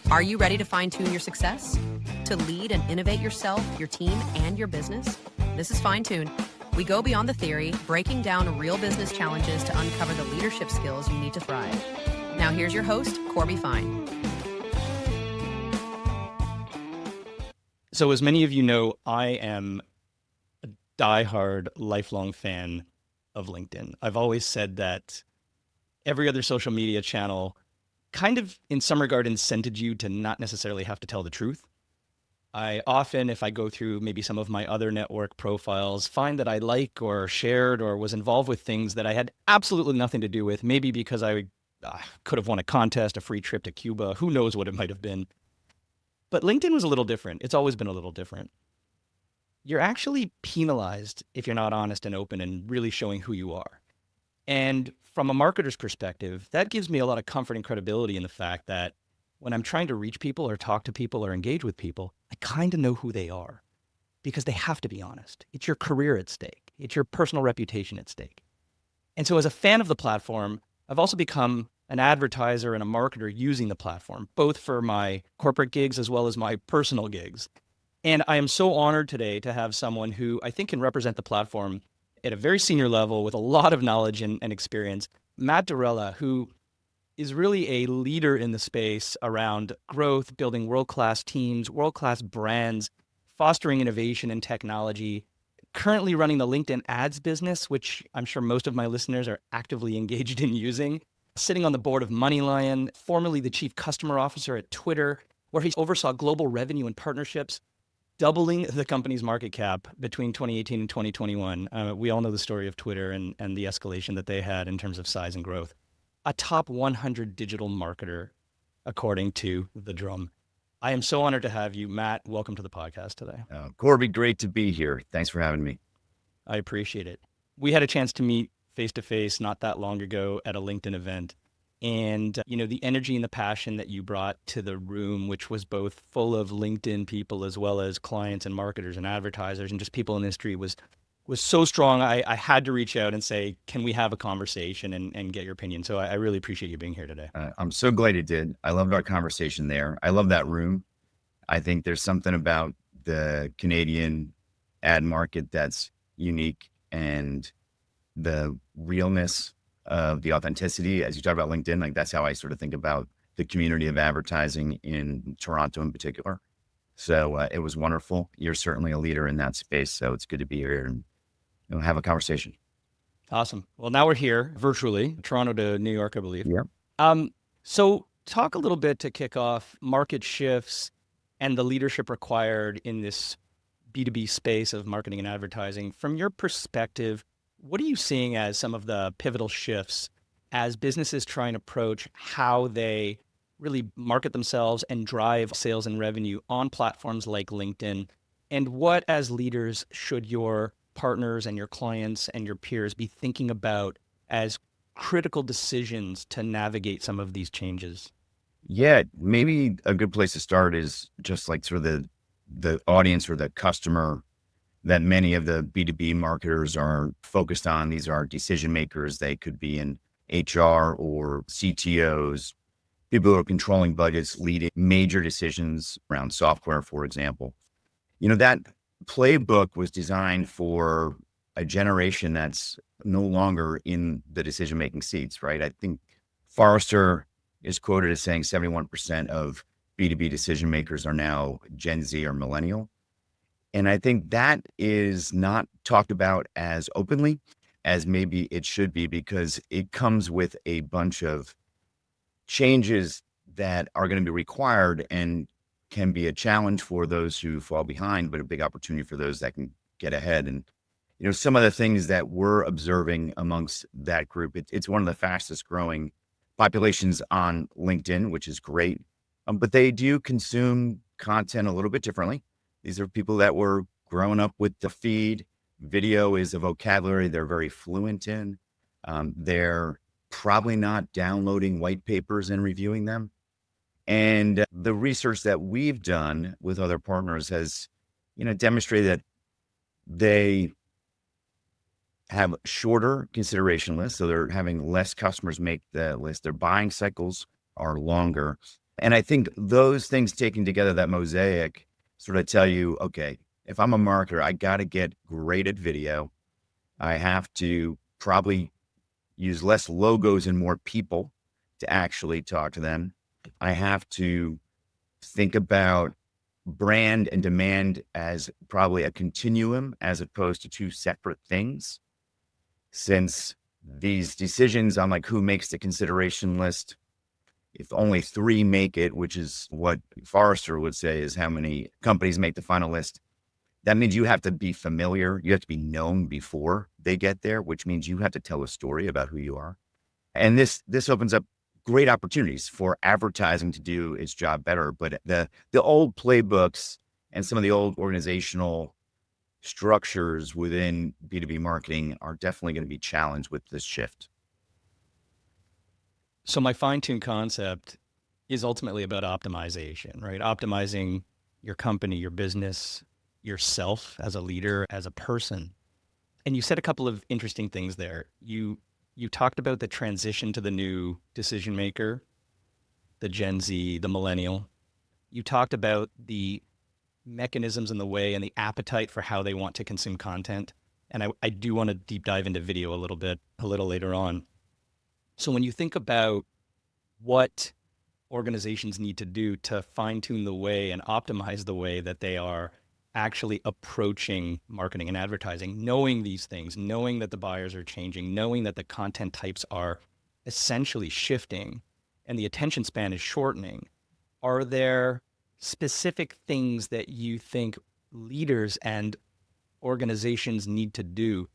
Are you ready to fine-tune your success? To lead and innovate yourself, your team, and your business? This is Fine Tune. We go beyond the theory, breaking down real business challenges to uncover the leadership skills you need to thrive. Now here's your host, Corby Fine. So as many of you know, I am a diehard, lifelong fan of LinkedIn. I've always said that every other social media channel kind of, in some regard, incented you to not necessarily have to tell the truth. I often, if I go through maybe some of my other network profiles, find that I like or shared or was involved with things that I had absolutely nothing to do with, maybe because I could have won a contest, a free trip to Cuba, who knows what it might have been. But LinkedIn was a little different. It's always been a little different. You're actually penalized if you're not honest and open and really showing who you are. And from a marketer's perspective, that gives me a lot of comfort and credibility in the fact that when I'm trying to reach people or talk to people or engage with people, I kind of know who they are because they have to be honest. It's your career at stake. It's your personal reputation at stake. And so as a fan of the platform, I've also become an advertiser and a marketer using the platform, both for my corporate gigs as well as my personal gigs. And I am so honored today to have someone who I think can represent the platform at a very senior level with a lot of knowledge and experience, Matt Derella, who is really a leader in the space around growth, building world-class teams, world-class brands, fostering innovation and technology, currently running the LinkedIn ads business, which I'm sure most of my listeners are actively engaged in using, sitting on the board of MoneyLion, formerly the chief customer officer at Twitter, where he oversaw global revenue and partnerships, doubling the company's market cap between 2018 and 2021. We all know the story of Twitter and the escalation that they had in terms of size and growth. A top 100 digital marketer, according to The Drum. I am so honored to have you. Matt, welcome to the podcast today. Corby, great to be here. Thanks for having me. I appreciate it. We had a chance to meet face-to-face not that long ago at a LinkedIn event. And, the energy and the passion that you brought to the room, which was both full of LinkedIn people as well as clients and marketers and advertisers and just people in the industry was so strong. I had to reach out and say, can we have a conversation and get your opinion? So I really appreciate you being here today. I'm so glad you did. I loved our conversation there. I love that room. I think there's something about the Canadian ad market that's unique, and the realness of the authenticity, as you talk about LinkedIn, like that's how I sort of think about the community of advertising in Toronto in particular. So it was wonderful. You're certainly a leader in that space. So it's good to be here and have a conversation. Awesome. Well, now we're here virtually, Toronto to New York, I believe. Yeah. So talk a little bit to kick off market shifts and the leadership required in this B2B space of marketing and advertising. From your perspective, what are you seeing as some of the pivotal shifts as businesses try and approach how they really market themselves and drive sales and revenue on platforms like LinkedIn? And what, as leaders, should your partners and your clients and your peers be thinking about as critical decisions to navigate some of these changes? Yeah, maybe a good place to start is just like sort of the audience or the customer that many of the B2B marketers are focused on. These are decision makers. They could be in HR or CTOs, people who are controlling budgets, leading major decisions around software, for example. That playbook was designed for a generation that's no longer in the decision-making seats, right? I think Forrester is quoted as saying 71% of B2B decision makers are now Gen Z or millennial. And I think that is not talked about as openly as maybe it should be, because it comes with a bunch of changes that are going to be required and can be a challenge for those who fall behind, but a big opportunity for those that can get ahead. And, some of the things that we're observing amongst that group, it's one of the fastest growing populations on LinkedIn, which is great. But they do consume content a little bit differently. These are people that were growing up with the feed. Video is a vocabulary they're very fluent in. They're probably not downloading white papers and reviewing them. And the research that we've done with other partners has demonstrated that they have shorter consideration lists. So they're having less customers make the list. Their buying cycles are longer. And I think those things taken together, that mosaic, sort of tell you, okay, if I'm a marketer, I got to get great at video. I have to probably use less logos and more people to actually talk to them. I have to think about brand and demand as probably a continuum as opposed to two separate things. Since these decisions on like who makes the consideration list, if only 3 make it, which is what Forrester would say is how many companies make the final list, that means you have to be familiar. You have to be known before they get there, which means you have to tell a story about who you are. And this opens up great opportunities for advertising to do its job better. But the old playbooks and some of the old organizational structures within B2B marketing are definitely going to be challenged with this shift. So my fine-tuned concept is ultimately about optimization, right? Optimizing your company, your business, yourself as a leader, as a person. And you said a couple of interesting things there. You talked about the transition to the new decision maker, the Gen Z, the millennial. You talked about the mechanisms in the way and the appetite for how they want to consume content. And I do want to deep dive into video a little later on. So when you think about what organizations need to do to fine tune the way and optimize the way that they are actually approaching marketing and advertising, knowing these things, knowing that the buyers are changing, knowing that the content types are essentially shifting and the attention span is shortening, are there specific things that you think leaders and organizations need to do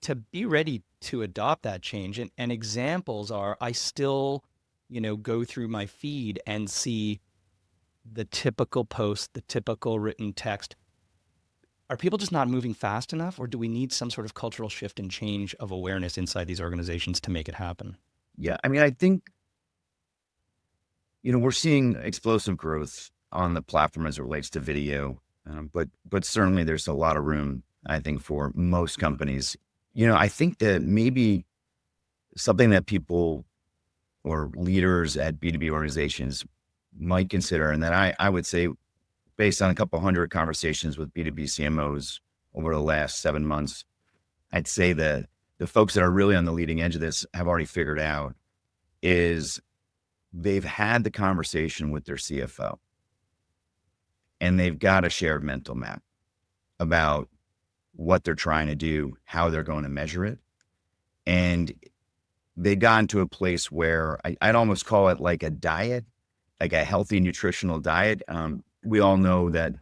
to be ready to adopt that change? And examples are, I still, go through my feed and see the typical post, the typical written text. Are people just not moving fast enough, or do we need some sort of cultural shift and change of awareness inside these organizations to make it happen? Yeah. I mean, I think, we're seeing explosive growth on the platform as it relates to video. But certainly there's a lot of room, I think, for most companies. I think that maybe something that people or leaders at B2B organizations might consider, and that I would say, based on a couple hundred conversations with B2B CMOs over the last 7 months, I'd say that the folks that are really on the leading edge of this have already figured out is they've had the conversation with their CFO and they've got a shared mental map about what they're trying to do, how they're going to measure it. And they got into a place where I'd almost call it like a diet, like a healthy nutritional diet. We all know that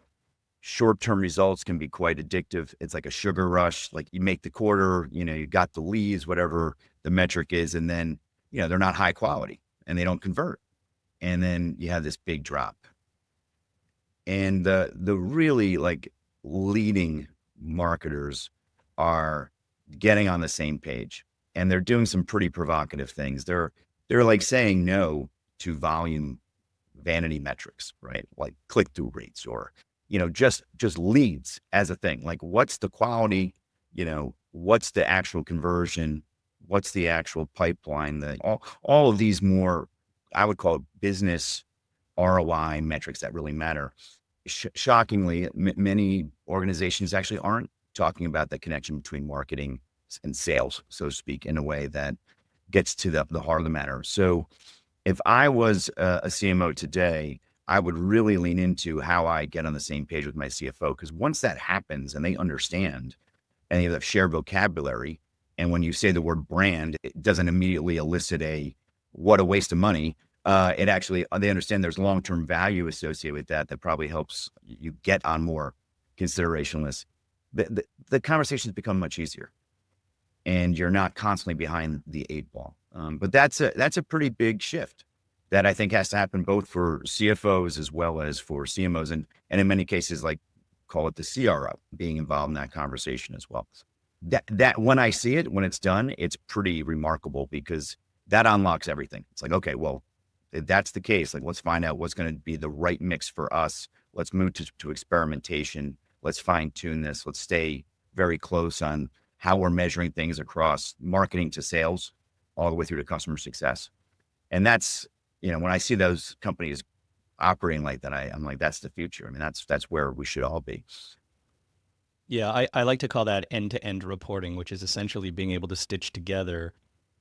short-term results can be quite addictive. It's like a sugar rush. Like you make the quarter, you got the leads, whatever the metric is, and then, they're not high quality and they don't convert. And then you have this big drop. And the really like leading marketers are getting on the same page, and they're doing some pretty provocative things. They're like saying no to volume vanity metrics, right? Like click-through rates or, just leads as a thing. Like what's the quality, what's the actual conversion, what's the actual pipeline, all of these more, I would call it business ROI metrics that really matter. Shockingly, many organizations actually aren't talking about the connection between marketing and sales, so to speak, in a way that gets to the heart of the matter. So if I was a CMO today, I would really lean into how I get on the same page with my CFO, because once that happens and they understand and they have shared vocabulary, and when you say the word brand, it doesn't immediately elicit what a waste of money. It actually, they understand there's long-term value associated with that probably helps you get on more consideration lists. The conversations become much easier and you're not constantly behind the 8 ball. But that's a pretty big shift that I think has to happen both for CFOs as well as for CMOs. And in many cases, like call it the CRO being involved in that conversation as well. That when I see it, when it's done, it's pretty remarkable because that unlocks everything. It's like, okay, well, if that's the case, like, let's find out what's going to be the right mix for us. Let's move to experimentation. let's fine tune this. Let's stay very close on how we're measuring things across marketing to sales, all the way through to customer success. And that's, when I see those companies operating like that, I'm like, that's the future. I mean, that's where we should all be. Yeah, I like to call that end-to-end reporting, which is essentially being able to stitch together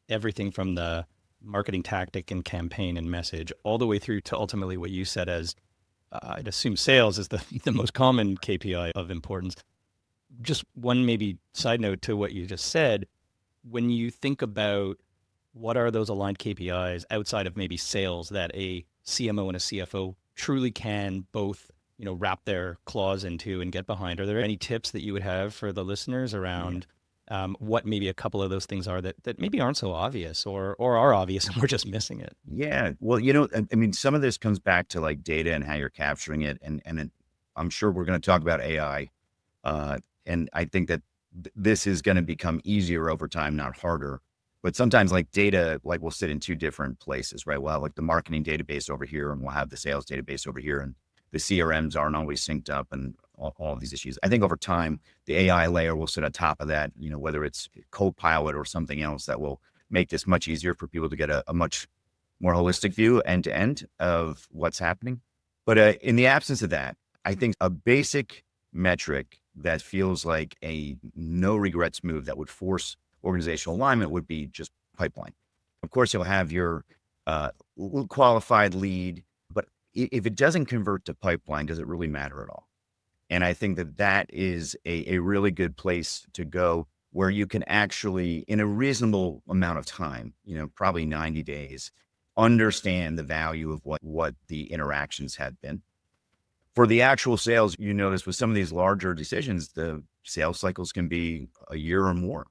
everything from the marketing tactic and campaign and message all the way through to ultimately what you said as, I'd assume sales is the most common KPI of importance. Just one maybe side note to what you just said, when you think about what are those aligned KPIs outside of maybe sales that a CMO and a CFO truly can both, wrap their claws into and get behind, are there any tips that you would have for the listeners around what maybe a couple of those things are that maybe aren't so obvious or are obvious and we're just missing it? Yeah. Well, I mean, some of this comes back to like data and how you're capturing it. And I'm sure we're going to talk about AI. And I think that this is going to become easier over time, not harder. But sometimes like data, like will sit in two different places, right? We'll have like the marketing database over here and we'll have the sales database over here, and the CRMs aren't always synced up and all of these issues. I think over time, the AI layer will sit on top of that, whether it's Copilot or something else that will make this much easier for people to get a much more holistic view end to end of what's happening. But in the absence of that, I think a basic metric that feels like a no regrets move that would force organizational alignment would be just pipeline. Of course, you'll have your qualified lead, but if it doesn't convert to pipeline, does it really matter at all? And I think that is a really good place to go, where you can actually, in a reasonable amount of time, probably 90 days, understand the value of what the interactions had been. For the actual sales, notice with some of these larger decisions, the sales cycles can be a year or more.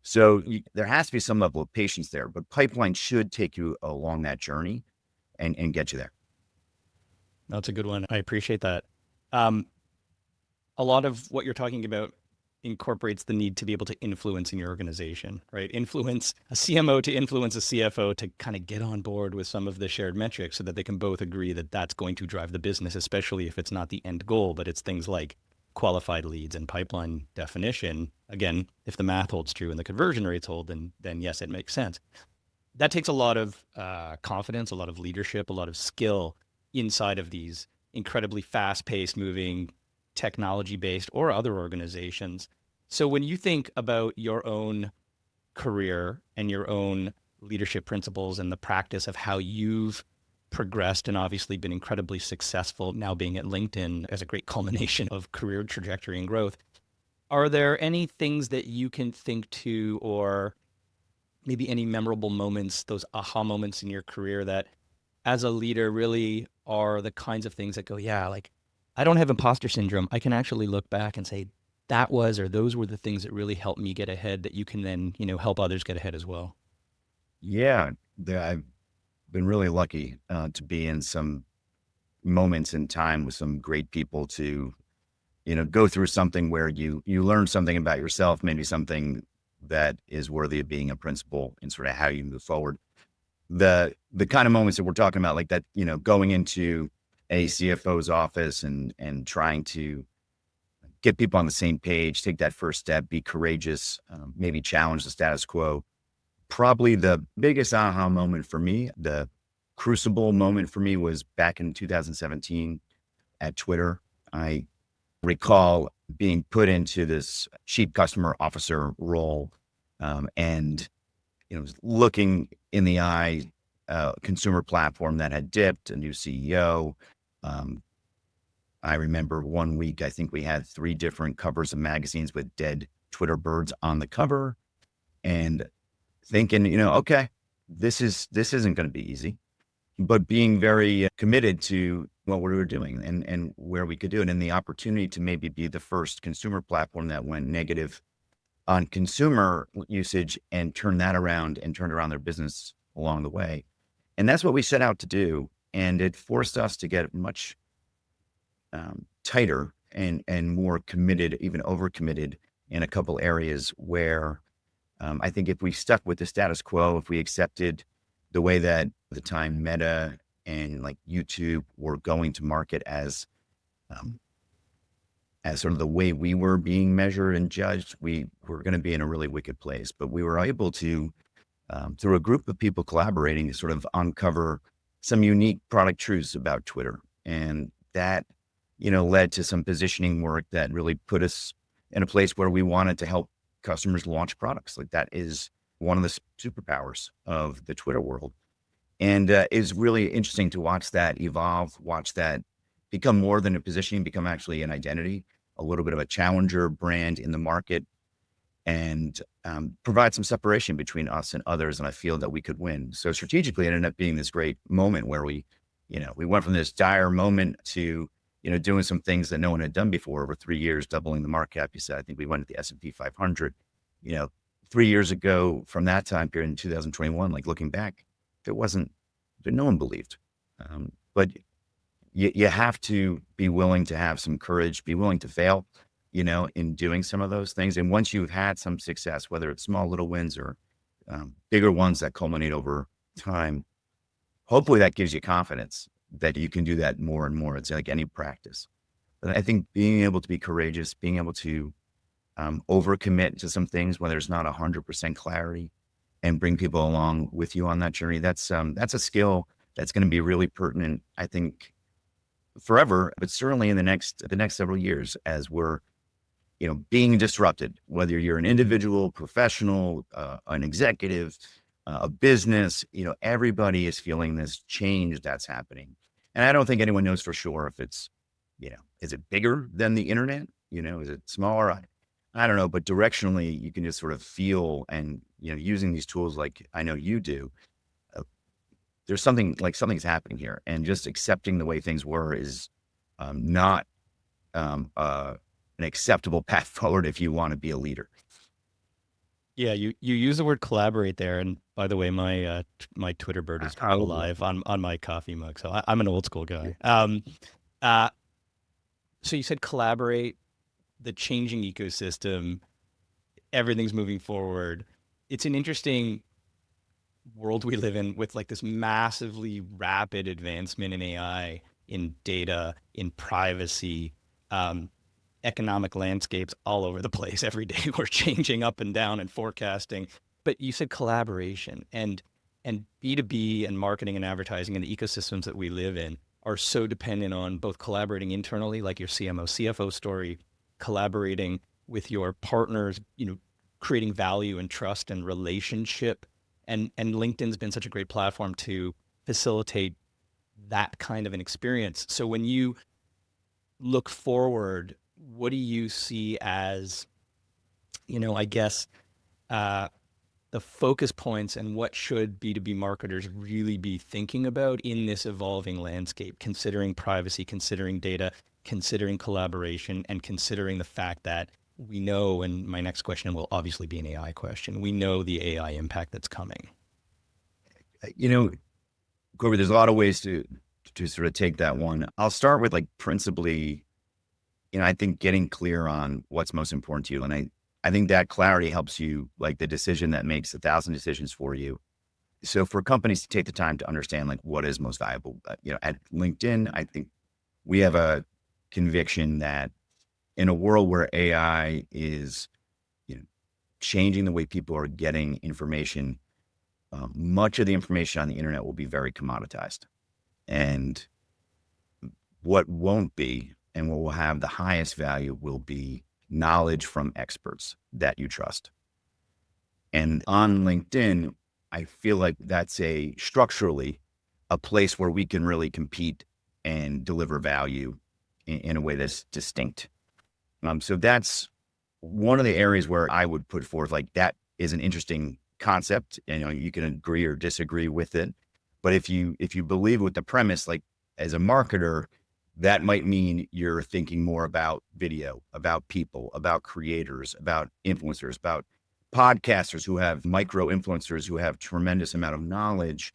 So there has to be some level of patience there, but pipeline should take you along that journey and get you there. That's a good one. I appreciate that. A lot of what you're talking about incorporates the need to be able to influence in your organization, right? Influence a CMO to influence a CFO to kind of get on board with some of the shared metrics so that they can both agree that that's going to drive the business, especially if it's not the end goal, but it's things like qualified leads and pipeline definition. Again, if the math holds true and the conversion rates hold, then yes, it makes sense. That takes a lot of confidence, a lot of leadership, a lot of skill inside of these incredibly fast-paced, moving, technology-based or other organizations. So when you think about your own career and your own leadership principles and the practice of how you've progressed and obviously been incredibly successful now being at LinkedIn as a great culmination of career trajectory and growth, are there any things that you can think to, or maybe any memorable moments, those aha moments in your career that as a leader really are the kinds of things that go, yeah, like I don't have imposter syndrome. I can actually look back and say those were the things that really helped me get ahead, that you can then, help others get ahead as well. Yeah. I've been really lucky to be in some moments in time with some great people to, go through something where you learn something about yourself, maybe something that is worthy of being a principle in sort of how you move forward. The kind of moments that we're talking about, like that, going into a CFO's office and trying to get people on the same page, take that first step, be courageous, maybe challenge the status quo. Probably the biggest aha moment for me, the crucible moment for me, was back in 2017 at Twitter. I recall being put into this chief customer officer role, and looking in the eye, consumer platform that had dipped, a new CEO. I remember one week, I think we had 3 different covers of magazines with dead Twitter birds on the cover, and thinking, okay, this isn't going to be easy, but being very committed to what we were doing and where we could do it, and the opportunity to maybe be the first consumer platform that went negative on consumer usage and turned around their business along the way. And that's what we set out to do. And it forced us to get much tighter and more committed, even overcommitted in a couple areas where I think if we stuck with the status quo, if we accepted the way that at the time Meta and like YouTube were going to market as as sort of the way we were being measured and judged, we were going to be in a really wicked place. But we were able to, through a group of people collaborating, sort of uncover some unique product truths about Twitter. And that, led to some positioning work that really put us in a place where we wanted to help customers launch products. Like that is one of the superpowers of the Twitter world. And it's really interesting to watch that evolve, watch that become more than a positioning, become actually an identity, a little bit of a challenger brand in the market, and provide some separation between us and others. And I feel that we could win. So strategically, it ended up being this great moment where we went from this dire moment to, doing some things that no one had done before over 3 years, doubling the market cap. You said, I think we went to the S&P 500, 3 years ago from that time period in 2021, like looking back, no one believed. But you have to be willing to have some courage, be willing to fail, in doing some of those things. And once you've had some success, whether it's small little wins or bigger ones that culminate over time, hopefully that gives you confidence that you can do that more and more. It's like any practice. But I think being able to be courageous, being able to overcommit to some things when there's not 100% clarity, and bring people along with you on that journey, that's a skill that's going to be really pertinent, I think, forever, but certainly in the next several years as we're, being disrupted, whether you're an individual, professional, an executive, a business, everybody is feeling this change that's happening. And I don't think anyone knows for sure if it's, is it bigger than the internet? Is it smaller? I don't know, but directionally you can just sort of feel, and, using these tools like I know you do, there's something's happening here, and just accepting the way things were is not an acceptable path forward if you want to be a leader. Yeah, you use the word collaborate there, and by the way, my Twitter bird is alive on my coffee mug, so I'm an old school guy. So you said collaborate, the changing ecosystem, everything's moving forward. It's an interesting world we live in with like this massively rapid advancement in AI, in data, in privacy, economic landscapes all over the place. Every day we're changing up and down and forecasting. But you said collaboration, and B2B and marketing and advertising and the ecosystems that we live in are so dependent on both collaborating internally, like your CMO, CFO story, collaborating with your partners, creating value and trust and relationship. And LinkedIn's been such a great platform to facilitate that kind of an experience. So when you look forward, what do you see as, I guess, the focus points, and what should B2B marketers really be thinking about in this evolving landscape, considering privacy, considering data, considering collaboration, and considering the fact that we know, and my next question will obviously be an AI question, we know the AI impact that's coming? Corby, there's a lot of ways to sort of take that one. I'll start with principally, I think getting clear on what's most important to you. And I think that clarity helps you, like the decision that makes 1,000 decisions for you. So for companies to take the time to understand what is most valuable, at LinkedIn, I think we have a conviction that in a world where AI is, changing the way people are getting information, much of the information on the internet will be very commoditized. And what won't be, and what will have the highest value, will be knowledge from experts that you trust. And on LinkedIn, I feel like that's structurally a place where we can really compete and deliver value in a way that's distinct. So that's one of the areas where I would put forth that is an interesting concept. You can agree or disagree with it, but if you believe with the premise, as a marketer, that might mean you're thinking more about video, about people, about creators, about influencers, about podcasters who have micro influencers who have tremendous amount of knowledge,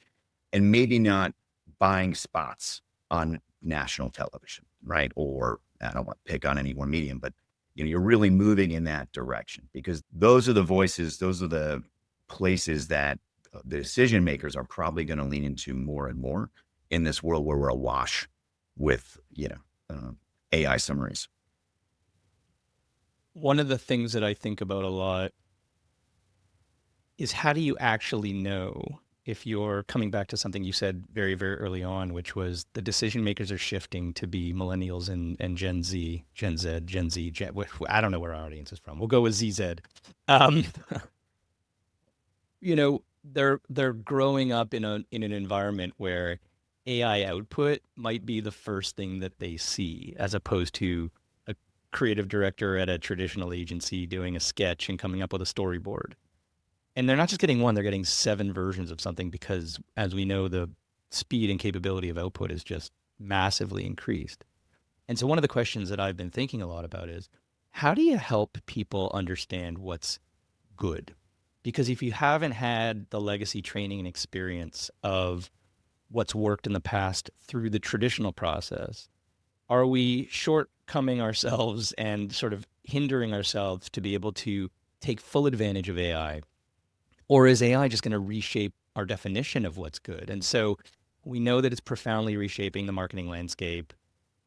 and maybe not buying spots on national television, right? Or I don't want to pick on any one medium, but you're really moving in that direction, because those are the voices, those are the places that the decision makers are probably going to lean into more and more in this world where we're awash with, AI summaries. One of the things that I think about a lot is how do you actually know if you're coming back to something you said very, very early on, which was the decision makers are shifting to be millennials and Gen Z, Gen Z, Gen Z, I don't know where our audience is from. We'll go with ZZ. Um, they're growing up in an environment where AI output might be the first thing that they see, as opposed to a creative director at a traditional agency doing a sketch and coming up with a storyboard. And they're not just getting one, they're getting 7 versions of something because, as we know, the speed and capability of output is just massively increased. And so one of the questions that I've been thinking a lot about is, how do you help people understand what's good? Because if you haven't had the legacy training and experience of what's worked in the past through the traditional process, are we shortcoming ourselves and sort of hindering ourselves to be able to take full advantage of AI? Or is AI just going to reshape our definition of what's good? And so we know that it's profoundly reshaping the marketing landscape.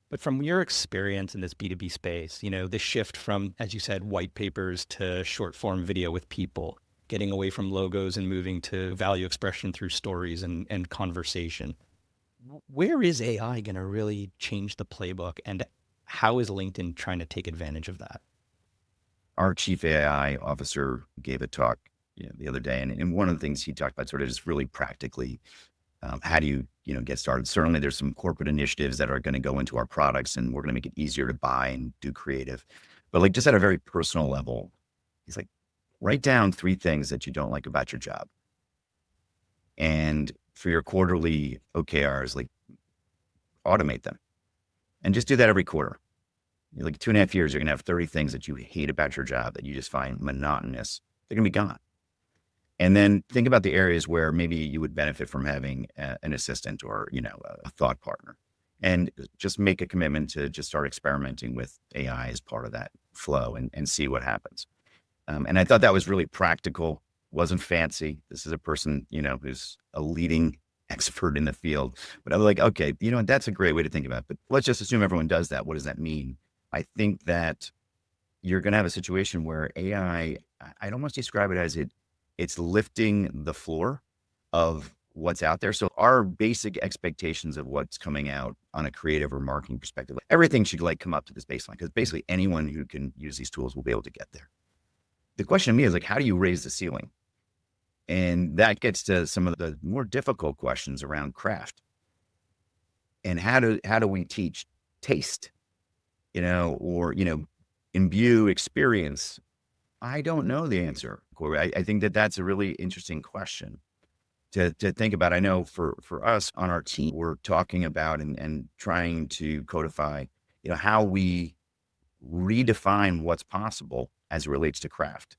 But from your experience in this B2B space, the shift from, as you said, white papers to short form video with people, getting away from logos and moving to value expression through stories and conversation. Where is AI going to really change the playbook, and how is LinkedIn trying to take advantage of that? Our chief AI officer gave a talk the other day, and one of the things he talked about sort of just really practically, how do you get started? Certainly there's some corporate initiatives that are going to go into our products, and we're going to make it easier to buy and do creative. But like just at a very personal level, he's like, write down 3 things that you don't like about your job. And for your quarterly OKRs, like automate them and just do that every quarter. Like 2.5 years, you're going to have 30 things that you hate about your job that you just find monotonous. They're going to be gone. And then think about the areas where maybe you would benefit from having an assistant or, a thought partner, and just make a commitment to just start experimenting with AI as part of that flow and see what happens. And I thought that was really practical, wasn't fancy. This is a person, who's a leading expert in the field, but I was like, okay, that's a great way to think about it, but let's just assume everyone does that. What does that mean? I think that you're going to have a situation where AI, I'd almost describe it as it's lifting the floor of what's out there. So our basic expectations of what's coming out on a creative or marketing perspective, everything should come up to this baseline, because basically anyone who can use these tools will be able to get there. The question to me is how do you raise the ceiling? And that gets to some of the more difficult questions around craft. And how do we teach taste, or, imbue experience? I don't know the answer, Corby. I think that that's a really interesting question to think about. I know for us on our team, we're talking about and trying to codify, how we redefine what's possible as it relates to craft.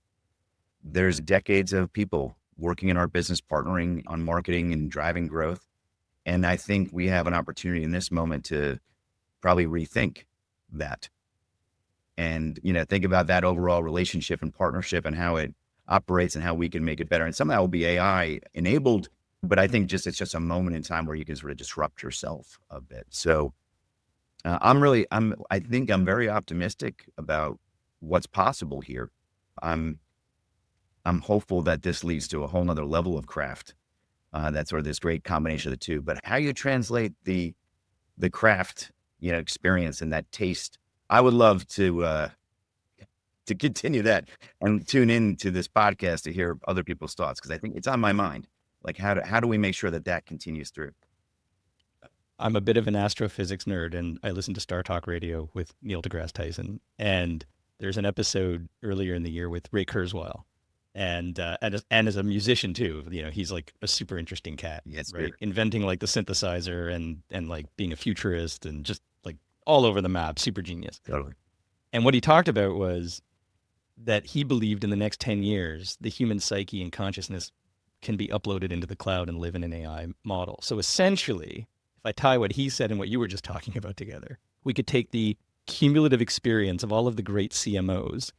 There's decades of people working in our business, partnering on marketing and driving growth. And I think we have an opportunity in this moment to probably rethink that and, think about that overall relationship and partnership and how it operates and how we can make it better. And some of that will be AI enabled, but I think it's just a moment in time where you can sort of disrupt yourself a bit. So I think I'm very optimistic about what's possible here. I'm hopeful that this leads to a whole nother level of craft. That's sort of this great combination of the two, but how you translate the craft, experience and that taste, I would love to continue that and tune in to this podcast to hear other people's thoughts, because I think it's on my mind. Like how do we make sure that continues through? I'm a bit of an astrophysics nerd, and I listen to Star Talk Radio with Neil deGrasse Tyson. And there's an episode earlier in the year with Ray Kurzweil, and as a musician too. He's like a super interesting cat, yes, right? Inventing like the synthesizer and like being a futurist and just like all over the map, super genius. Totally. And what he talked about was that he believed in the next 10 years, the human psyche and consciousness can be uploaded into the cloud and live in an AI model. So essentially, if I tie what he said and what you were just talking about together, we could take the cumulative experience of all of the great CMOs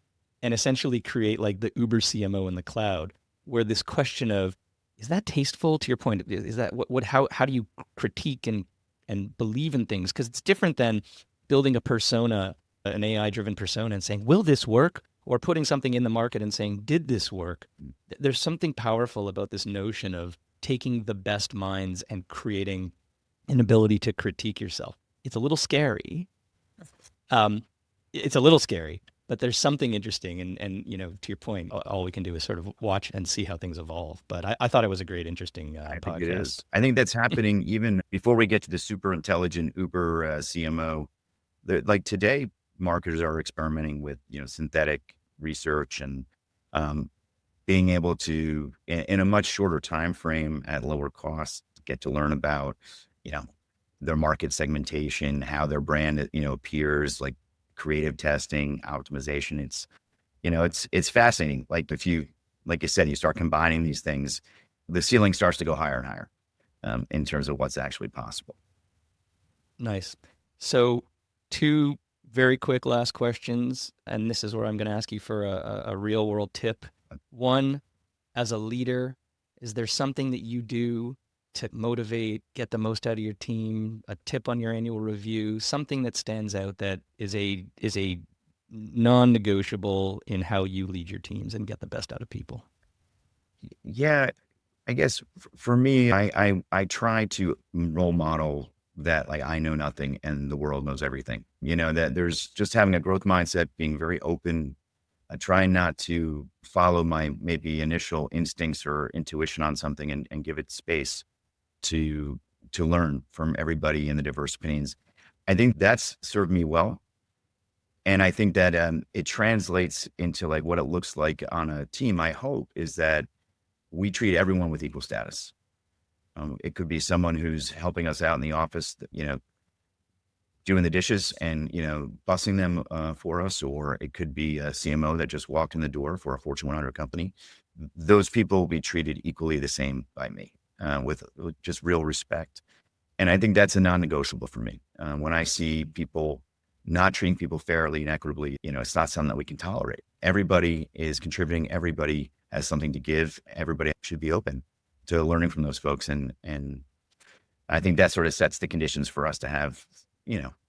and essentially create like the Uber CMO in the cloud, where this question of, is that tasteful, to your point, is that how do you critique and believe in things? Because it's different than building a persona an AI-driven persona and saying, will this work? Or putting something in the market and saying, did this work? There's something powerful about this notion of taking the best minds and creating an ability to critique yourself. It's a little scary. It's a little scary, but there's something interesting. And to your point, all we can do is sort of watch and see how things evolve. But I thought it was a great, interesting I podcast. think it is. I think that's happening even before we get to the super intelligent Uber CMO. Like today, marketers are experimenting with, synthetic research and being able to, in a much shorter time frame at lower cost, get to learn about, their market segmentation, how their brand, appears, like creative testing, optimization. It's fascinating. Like like you said, you start combining these things, the ceiling starts to go higher and higher in terms of what's actually possible. Nice. So 2 very quick last questions, and this is where I'm going to ask you for a real world tip. 1, as a leader, is there something that you do to motivate, get the most out of your team, a tip on your annual review, something that stands out that is a non-negotiable in how you lead your teams and get the best out of people? Yeah, I guess for me, I try to role model that, like, I know nothing and the world knows everything. That there's just having a growth mindset, being very open, trying not to follow my maybe initial instincts or intuition on something and give it space to learn from everybody and the diverse opinions. I think that's served me well. And I think that it translates into like what it looks like on a team. I hope is that we treat everyone with equal status. It could be someone who's helping us out in the office, doing the dishes and, bussing them for us, or it could be a CMO that just walked in the door for a Fortune 100 company. Those people will be treated equally the same by me, with just real respect. And I think that's a non-negotiable for me. When I see people not treating people fairly and equitably, it's not something that we can tolerate. Everybody is contributing. Everybody has something to give. Everybody should be open to learning from those folks. And I think that sort of sets the conditions for us to have,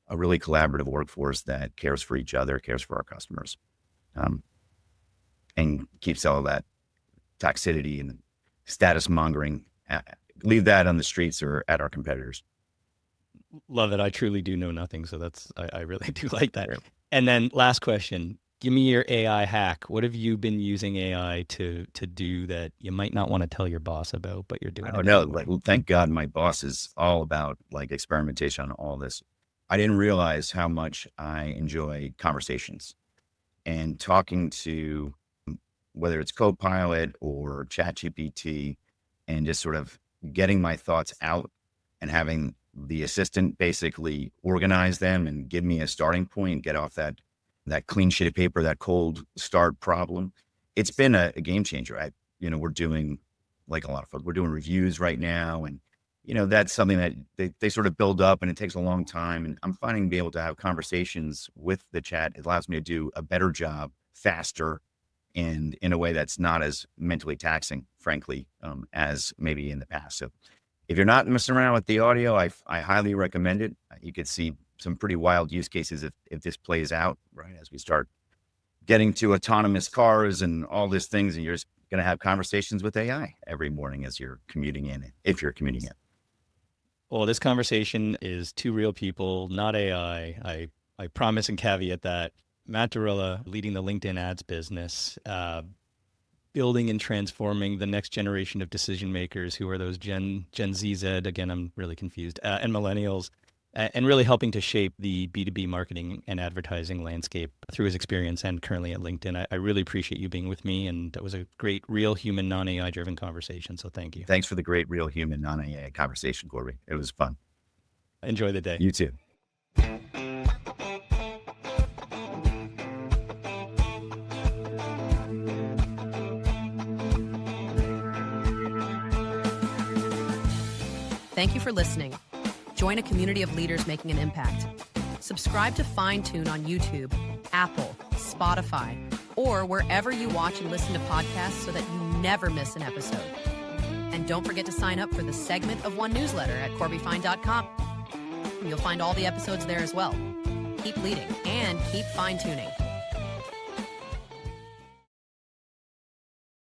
a really collaborative workforce that cares for each other, cares for our customers, and keeps all of that toxicity and status mongering, leave that on the streets or at our competitors. Love it. I truly do know nothing. So I really do like that. Right. And then last question, give me your AI hack. What have you been using AI to do that you might not want to tell your boss about, but you're doing? Oh, no. Like, thank God my boss is all about like experimentation on all this. I didn't realize how much I enjoy conversations and talking to, whether it's Copilot or ChatGPT, and just sort of getting my thoughts out and having the assistant basically organize them and give me a starting point, get off that clean sheet of paper, that cold start problem. It's been a game changer. We're doing, like a lot of folks, we're doing reviews right now. And, that's something that they sort of build up and it takes a long time. And I'm finding being able to have conversations with the chat, it allows me to do a better job faster and in a way that's not as mentally taxing, frankly, as maybe in the past. So if you're not messing around with the audio, I highly recommend it. You could see some pretty wild use cases if this plays out, right? As we start getting to autonomous cars and all these things, and you're just going to have conversations with AI every morning as you're commuting in, if you're commuting in. Well, this conversation is 2 real people, not AI. I promise and caveat that. Matt Derella, leading the LinkedIn ads business, building and transforming the next generation of decision makers who are those Gen Z, again, I'm really confused, and millennials, and really helping to shape the B2B marketing and advertising landscape through his experience and currently at LinkedIn. I really appreciate you being with me, and that was a great, real human, non-AI driven conversation. So thank you. Thanks for the great, real human, non-AI conversation, Corby. It was fun. Enjoy the day. You too. Thank you for listening. Join a community of leaders making an impact. Subscribe to Fine Tune on YouTube, Apple, Spotify, or wherever you watch and listen to podcasts so that you never miss an episode. And don't forget to sign up for the Segment of One newsletter at corbyfine.com. You'll find all the episodes there as well. keep leading and keep fine tuning.